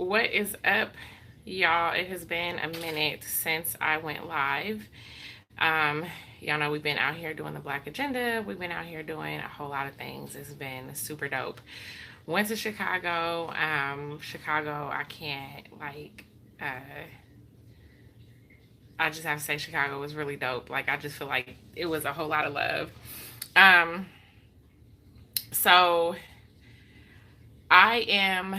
What is up, y'all? It has been a minute since I went live. Um, y'all know we've been out here doing the Black Agenda. We've been out here doing a whole lot of things. It's been super dope. Went to Chicago. Chicago, I can't I just have to say Chicago was really dope. Like I just feel like it was a whole lot of love. Um, so I am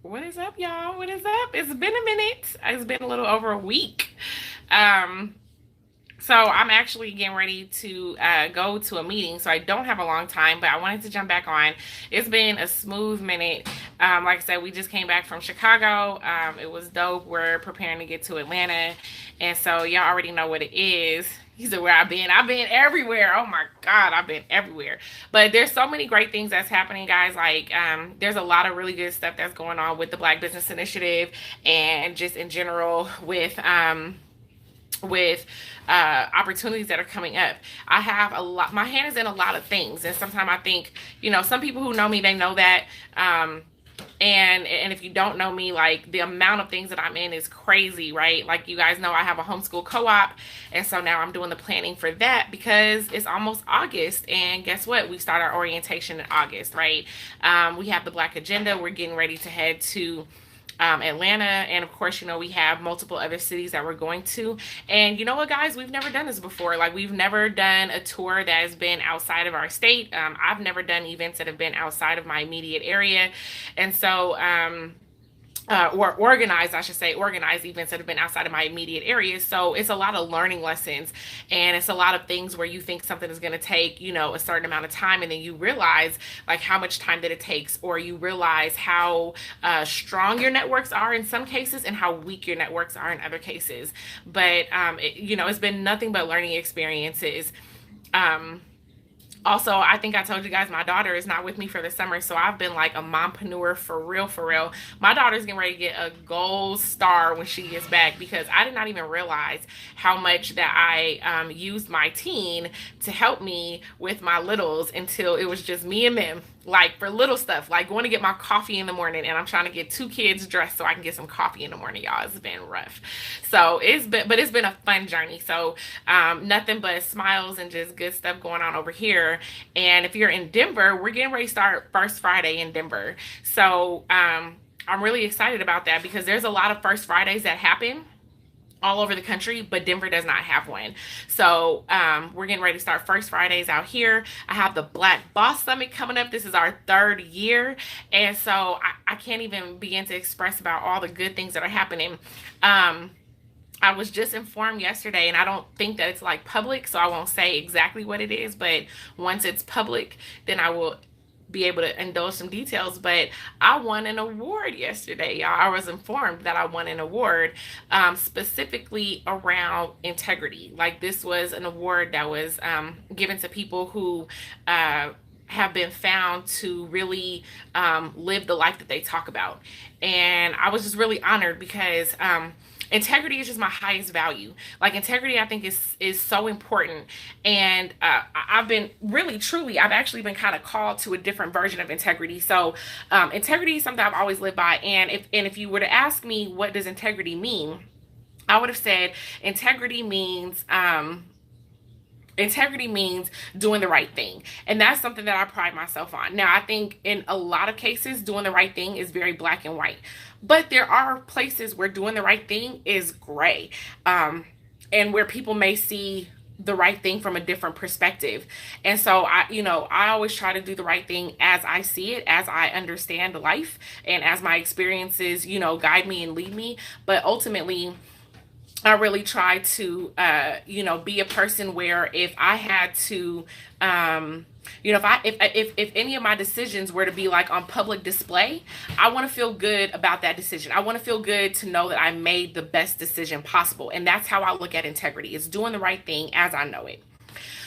what is up, y'all? What is up? It's been a minute. It's been a little over a week. Um, so I'm actually getting ready to go to a meeting. So I don't have a long time, but I wanted to jump back on. It's been a smooth minute. Like I said, we just came back from Chicago. It was dope. We're preparing to get to Atlanta. And so y'all already know what it is. He said, where I've been. I've been everywhere. Oh my God, I've been everywhere. But there's so many great things that's happening, guys. Like, there's a lot of really good stuff that's going on with the Black Business Initiative and just in general with opportunities that are coming up. I have a lot, my hand is in a lot of things. And sometimes I think, some people who know me, they know that. And if you don't know me, like the amount of things that I'm in is crazy, right? Like you guys know I have a homeschool co-op. And so now I'm doing the planning for that because it's almost August. And guess what? We start our orientation in August, right? We have the Black Agenda. We're getting ready to head to Atlanta, and of course, we have multiple other cities that we're going to. And you know what, guys, we've never done this before. Like, we've never done a tour that has been outside of our state. I've never done events that have been outside of my immediate area, and so or organized events that have been outside of my immediate area. So it's a lot of learning lessons, and it's a lot of things where you think something is going to take, a certain amount of time, and then you realize like how much time that it takes, or you realize how strong your networks are in some cases and how weak your networks are in other cases. But it's been nothing but learning experiences. Also, I think I told you guys my daughter is not with me for the summer, so I've been like a mompreneur for real, for real. My daughter's getting ready to get a gold star when she gets back because I did not even realize how much that I used my teen to help me with my littles until it was just me and them. Like for little stuff, like going to get my coffee in the morning, and I'm trying to get two kids dressed so I can get some coffee in the morning, y'all. It's been rough. So it's been a fun journey. So nothing but smiles and just good stuff going on over here. And if you're in Denver, we're getting ready to start First Friday in Denver. So I'm really excited about that because there's a lot of First Fridays that happen all over the country, but Denver does not have one. So we're getting ready to start First Fridays out here. I have the Black Boss Summit coming up. This is our third year. And so I can't even begin to express about all the good things that are happening. I was just informed yesterday, and I don't think that it's like public, so I won't say exactly what it is, but once it's public, then I will be able to indulge some details. But I won an award yesterday, y'all. I was informed that I won an award specifically around integrity. Like, this was an award that was given to people who have been found to really live the life that they talk about. And I was just really honored because integrity is just my highest value. Like, integrity, I think, is so important. And I've been really, truly, I've actually been kind of called to a different version of integrity. So integrity is something I've always lived by. And if you were to ask me, what does integrity mean? I would have said integrity means doing the right thing. And that's something that I pride myself on. Now, I think in a lot of cases, doing the right thing is very black and white. But there are places where doing the right thing is gray. And where people may see the right thing from a different perspective. And so I always try to do the right thing as I see it, as I understand life, and as my experiences, guide me and lead me. But ultimately, I really try to, be a person where if I had to, if any of my decisions were to be like on public display, I want to feel good about that decision. I want to feel good to know that I made the best decision possible. And that's how I look at integrity. It's doing the right thing as I know it.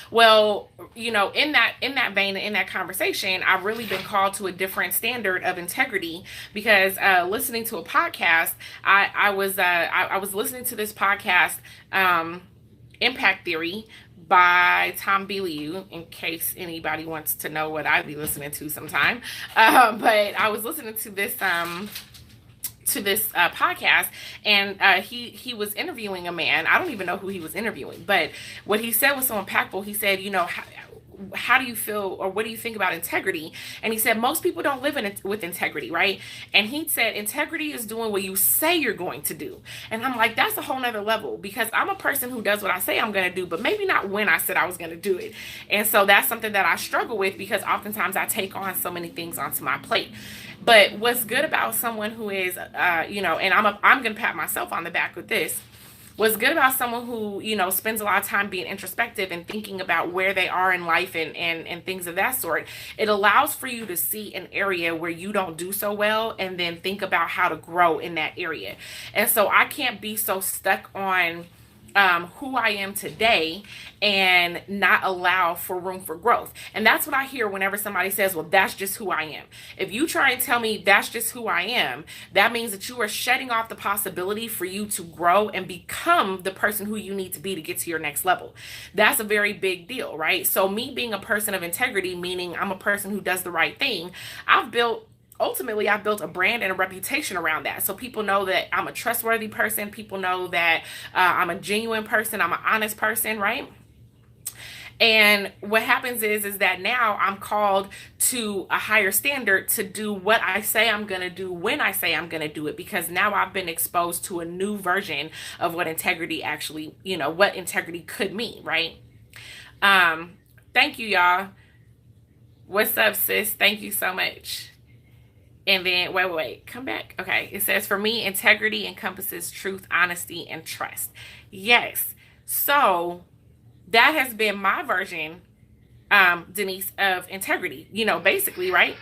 Well, in that vein, in that conversation, I've really been called to a different standard of integrity because listening to a podcast, I was listening to this podcast, Impact Theory by Tom Bilyeu, in case anybody wants to know what I'd be listening to sometime. But I was listening to this podcast, and he was interviewing a man. I don't even know who he was interviewing, but what he said was so impactful. He said, how do you feel, or what do you think about integrity? And he said, most people don't live with integrity, right? And he said, integrity is doing what you say you're going to do. And I'm like, that's a whole nother level, because I'm a person who does what I say I'm going to do, but maybe not when I said I was going to do it. And so that's something that I struggle with, because oftentimes I take on so many things onto my plate. But what's good about someone who is, and I'm going to pat myself on the back with this. What's good about someone who, spends a lot of time being introspective and thinking about where they are in life and things of that sort, it allows for you to see an area where you don't do so well, and then think about how to grow in that area. And so I can't be so stuck on who I am today and not allow for room for growth. And that's what I hear whenever somebody says, well, that's just who I am. If you try and tell me that's just who I am, that means that you are shutting off the possibility for you to grow and become the person who you need to be to get to your next level. That's a very big deal, right? So me being a person of integrity, meaning I'm a person who does the right thing, Ultimately, I've built a brand and a reputation around that. So people know that I'm a trustworthy person. People know that I'm a genuine person. I'm an honest person, right? And what happens is that now I'm called to a higher standard to do what I say I'm going to do when I say I'm going to do it, because now I've been exposed to a new version of what integrity actually, what integrity could mean, right? Thank you, y'all. What's up, sis? Thank you so much. And then, wait, come back. Okay, it says, for me, integrity encompasses truth, honesty, and trust. Yes. So that has been my version, Denise, of integrity, basically, right?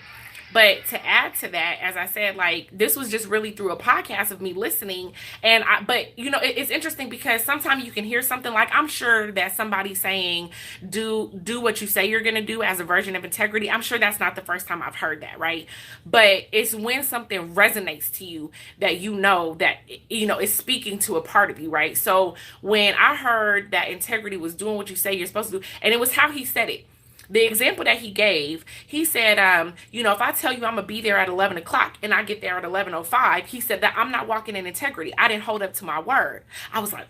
But to add to that, as I said, like, this was just really through a podcast of me listening. But it's interesting, because sometimes you can hear something like, I'm sure that somebody's saying, do what you say you're going to do as a version of integrity. I'm sure that's not the first time I've heard that, right? But it's when something resonates to you that that, it's speaking to a part of you, right? So when I heard that integrity was doing what you say you're supposed to do, and it was how he said it. The example that he gave, he said, if I tell you I'm going to be there at 11 o'clock and I get there at 11:05, he said that I'm not walking in integrity. I didn't hold up to my word. I was like,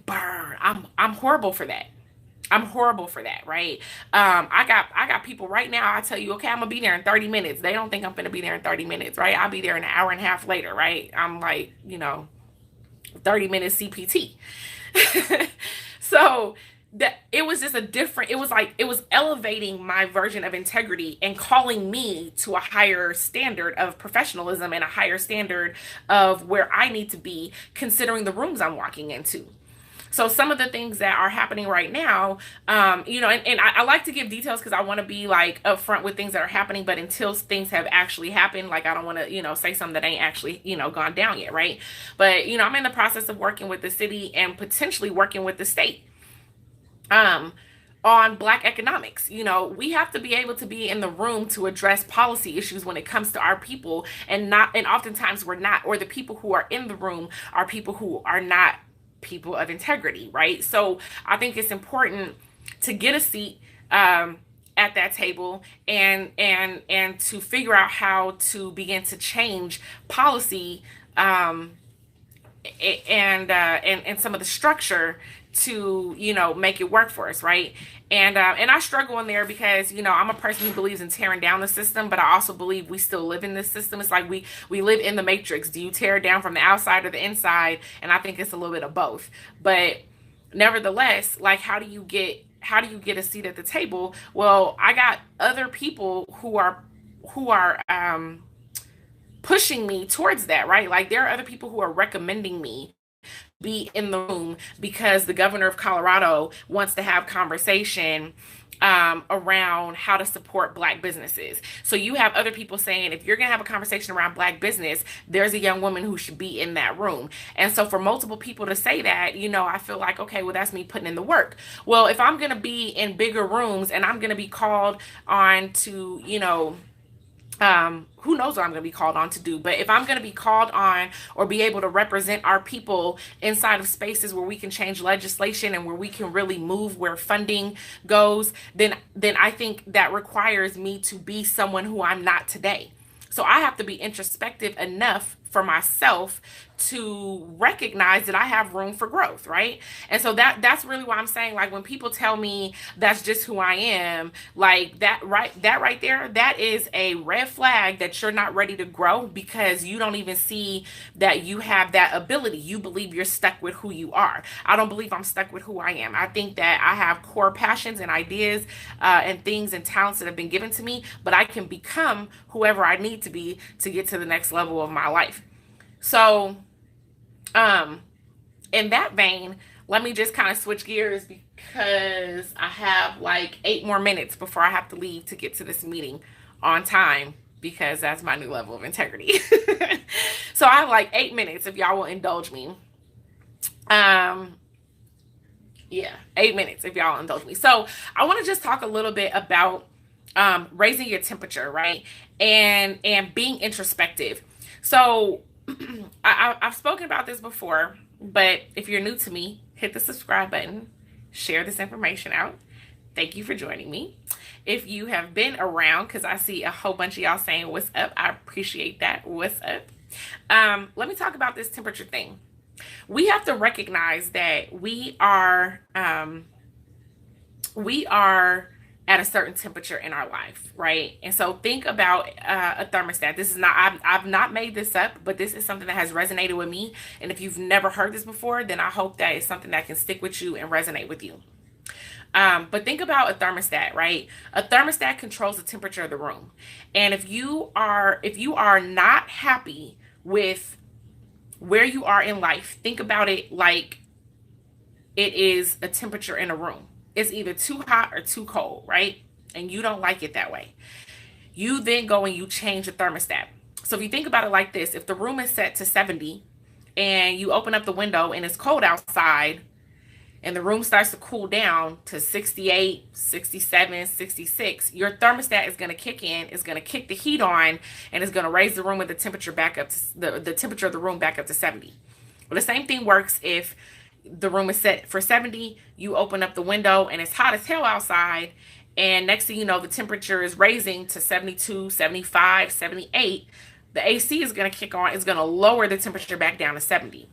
burn. I'm horrible for that. I'm horrible for that, right? I got people right now, I tell you, okay, I'm going to be there in 30 minutes. They don't think I'm going to be there in 30 minutes, right? I'll be there in an hour and a half later, right? I'm like, 30 minutes CPT. So that it was just it was elevating my version of integrity and calling me to a higher standard of professionalism and a higher standard of where I need to be, considering the rooms I'm walking into. So some of the things that are happening right now, and I like to give details because I want to be like upfront with things that are happening, but until things have actually happened, like I don't want to, say something that ain't actually, gone down yet, right? But, I'm in the process of working with the city and potentially working with the state. On Black economics. We have to be able to be in the room to address policy issues when it comes to our people, and oftentimes we're not, or the people who are in the room are people who are not people of integrity, right? So I think it's important to get a seat at that table and to figure out how to begin to change policy and some of the structure to make it work for us, right? And I struggle in there because I'm a person who believes in tearing down the system, but I also believe we still live in this system. It's like we live in the matrix. Do you tear it down from the outside or the inside? And I think it's a little bit of both. But nevertheless, like, how do you get a seat at the table? Well, I got other people who are pushing me towards that, right? Like, there are other people who are recommending me be in the room because the governor of Colorado wants to have conversation around how to support Black businesses. So you have other people saying, if you're going to have a conversation around Black business, there's a young woman who should be in that room. And so for multiple people to say that, I feel like, okay, well, that's me putting in the work. Well, if I'm going to be in bigger rooms and I'm going to be called on to, who knows what I'm going to be called on to do. But if I'm going to be called on or be able to represent our people inside of spaces where we can change legislation and where we can really move where funding goes, then I think that requires me to be someone who I'm not today. So I have to be introspective enough for myself to recognize that I have room for growth, right? And so that's really why I'm saying, like, when people tell me that's just who I am, like that right there, that is a red flag that you're not ready to grow, because you don't even see that you have that ability. You believe you're stuck with who you are. I don't believe I'm stuck with who I am. I think that I have core passions and ideas and things and talents that have been given to me, but I can become whoever I need to be to get to the next level of my life. So, in that vein, let me just kind of switch gears, because I have like 8 more minutes before I have to leave to get to this meeting on time, because that's my new level of integrity. So I have like 8 minutes if y'all will indulge me. Yeah, 8 minutes if y'all will indulge me. So I want to just talk a little bit about raising your temperature, right? And being introspective. So I've spoken about this before, but if you're new to me, hit the subscribe button, share this information out. Thank you for joining me. If you have been around, because I see a whole bunch of y'all saying what's up, I appreciate that. What's up? Let me talk about this temperature thing. We have to recognize that we are at a certain temperature in our life, right? And so think about a thermostat. This is not, I've not made this up, but this is something that has resonated with me. And if you've never heard this before, then I hope that it's something that can stick with you and resonate with you. But think about a thermostat, right? A thermostat controls the temperature of the room. And if you are not happy with where you are in life, think about it like it is a temperature in a room. It's either too hot or too cold, right? And you don't like it that way. You then go and you change the thermostat. So if you think about it like this, if the room is set to 70 and you open up the window and it's cold outside and the room starts to cool down to 68, 67, 66, your thermostat is going to kick in, is going to kick the heat on, and it's going to raise the room with the temperature back up to the temperature of the room back up to 70. Well, the same thing works if the room is set for 70, you open up the window and it's hot as hell outside, and next thing you know, the temperature is raising to 72, 75, 78. The AC is going to kick on. It's going to lower the temperature back down to 70.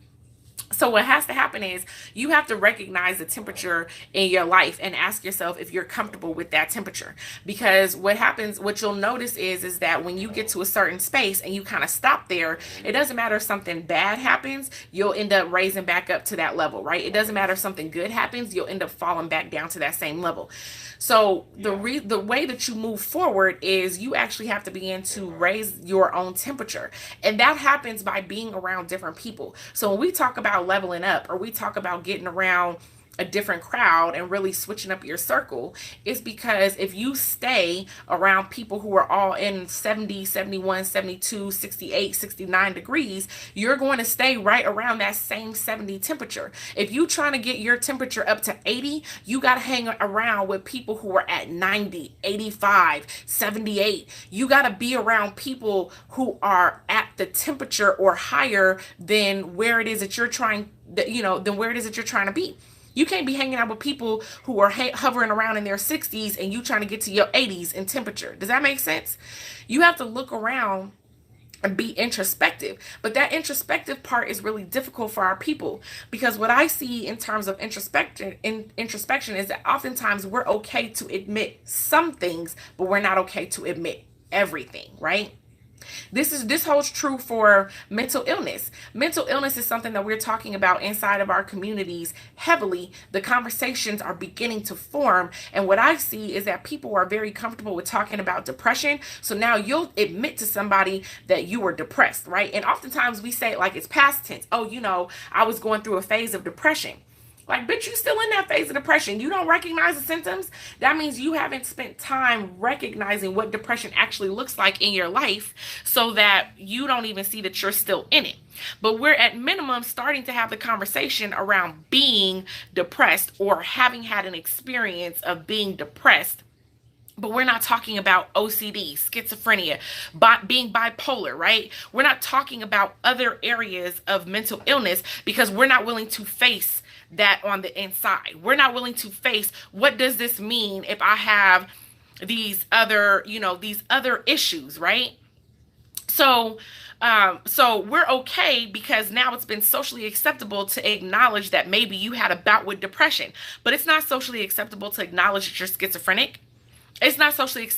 So what has to happen is you have to recognize the temperature in your life and ask yourself if you're comfortable with that temperature. Because what happens, what you'll notice is that when you get to a certain space and you kind of stop there, it doesn't matter if something bad happens, you'll end up raising back up to that level, right? It doesn't matter if something good happens, you'll end up falling back down to that same level. So the way that you move forward is you actually have to begin to raise your own temperature. And that happens by being around different people. So when we talk about leveling up, or we talk about getting around a different crowd and really switching up your circle, is because if you stay around people who are all in 70, 71, 72, 68, 69 degrees, you're going to stay right around that same 70 temperature. If you're trying to get your temperature up to 80, you got to hang around with people who are at 90, 85, 78. You got to be around people who are at the temperature or higher than where it is that you're trying, than where it is that you're trying to be. You can't be hanging out with people who are hovering around in their 60s and you trying to get to your 80s in temperature. Does that make sense? You have to look around and be introspective. But that introspective part is really difficult for our people, because what I see in terms of introspection is that oftentimes we're okay to admit some things, but we're not okay to admit everything, right? This holds true for mental illness. Mental illness is something that we're talking about inside of our communities heavily. The conversations are beginning to form. And what I see is that people are very comfortable with talking about depression. So now you'll admit to somebody that you were depressed, right? And oftentimes we say it like it's past tense. Oh, I was going through a phase of depression. Like, bitch, you still in that phase of depression. You don't recognize the symptoms. That means you haven't spent time recognizing what depression actually looks like in your life, so that you don't even see that you're still in it. But we're at minimum starting to have the conversation around being depressed or having had an experience of being depressed. But we're not talking about OCD, schizophrenia, being bipolar, right? We're not talking about other areas of mental illness because we're not willing to face that on the inside. We're not willing to face, what does this mean if I have these other, these other issues, right? So we're okay because now it's been socially acceptable to acknowledge that maybe you had a bout with depression, but it's not socially acceptable to acknowledge that you're schizophrenic. It's not socially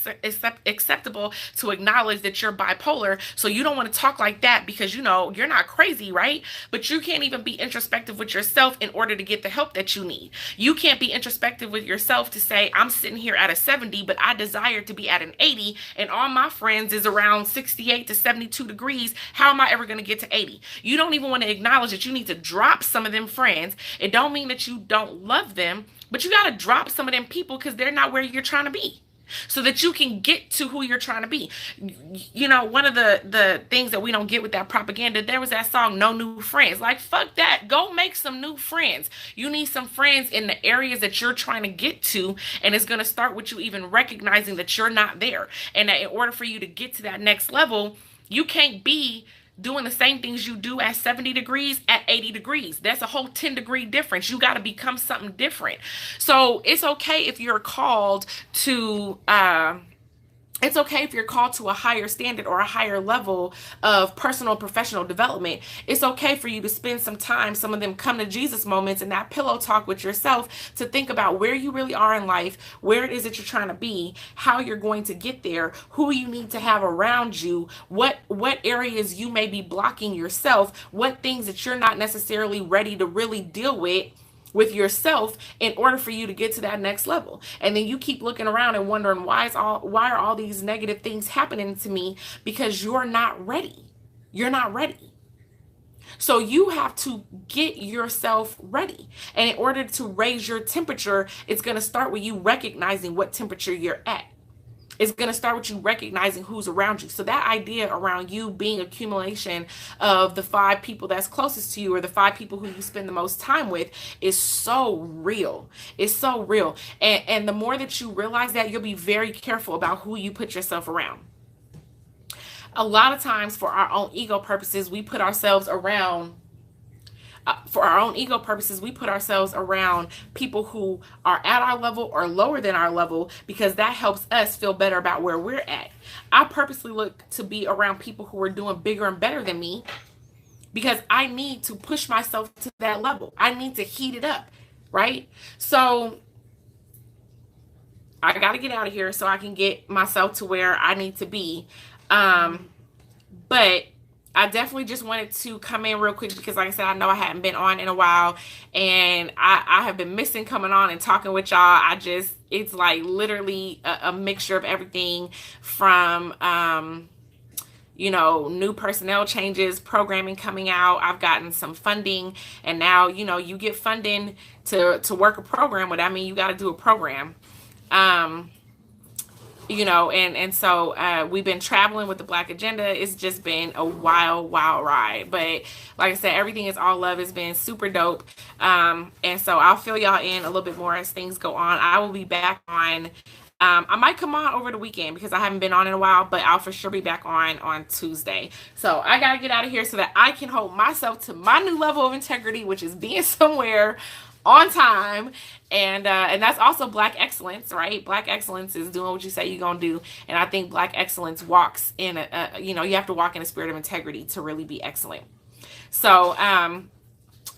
acceptable to acknowledge that you're bipolar. So you don't want to talk like that because, you're not crazy, right? But you can't even be introspective with yourself in order to get the help that you need. You can't be introspective with yourself to say, I'm sitting here at a 70, but I desire to be at an 80, and all my friends is around 68 to 72 degrees. How am I ever going to get to 80? You don't even want to acknowledge that you need to drop some of them friends. It don't mean that you don't love them, but you got to drop some of them people because they're not where you're trying to be, so that you can get to who you're trying to be. One of the things that we don't get with that propaganda, there was that song, No New Friends. Like, fuck that. Go make some new friends. You need some friends in the areas that you're trying to get to, and it's going to start with you even recognizing that you're not there. And that in order for you to get to that next level, you can't be doing the same things you do at 70 degrees at 80 degrees. That's a whole 10-degree difference. You got to become something different. So it's okay if you're called to it's okay if you're called to a higher standard or a higher level of personal and professional development. It's okay for you to spend some time, some of them come to Jesus moments, and that pillow talk with yourself to think about where you really are in life, where it is that you're trying to be, how you're going to get there, who you need to have around you, what areas you may be blocking yourself, what things that you're not necessarily ready to really deal with yourself in order for you to get to that next level. And then you keep looking around and wondering, why are all these negative things happening to me? Because you're not ready. You're not ready. So you have to get yourself ready. And in order to raise your temperature, it's going to start with you recognizing what temperature you're at. It's going to start with you recognizing who's around you. So that idea around you being accumulation of the 5 people that's closest to you, or the 5 people who you spend the most time with, is so real. It's so real. And the more that you realize that, you'll be very careful about who you put yourself around. A lot of times, for our own ego purposes, we put ourselves around people who are at our level or lower than our level, because that helps us feel better about where we're at. I purposely look to be around people who are doing bigger and better than me, because I need to push myself to that level. I need to heat it up, right? So I got to get out of here so I can get myself to where I need to be. But I definitely just wanted to come in real quick because, like I said, I know I hadn't been on in a while, and I have been missing coming on and talking with y'all. It's like literally a mixture of everything from, new personnel changes, programming coming out. I've gotten some funding, and now, you get funding to work a program. What I mean, you got to do a program. So we've been traveling with the Black Agenda. It's just been a wild ride. But like I said, everything is all love. It's been super dope. And so I'll fill y'all in a little bit more as things go on. I will be back on. I might come on over the weekend because I haven't been on in a while, but I'll for sure be back on Tuesday. So I got to get out of here so that I can hold myself to my new level of integrity, which is being somewhere on time. And that's also Black excellence, right? Black excellence is doing what you say you're going to do. And I think Black excellence walks in you have to walk in a spirit of integrity to really be excellent. So,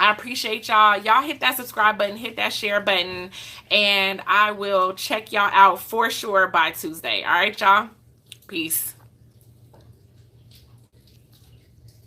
I appreciate y'all. Y'all hit that subscribe button, hit that share button, and I will check y'all out for sure by Tuesday. All right, y'all. Peace.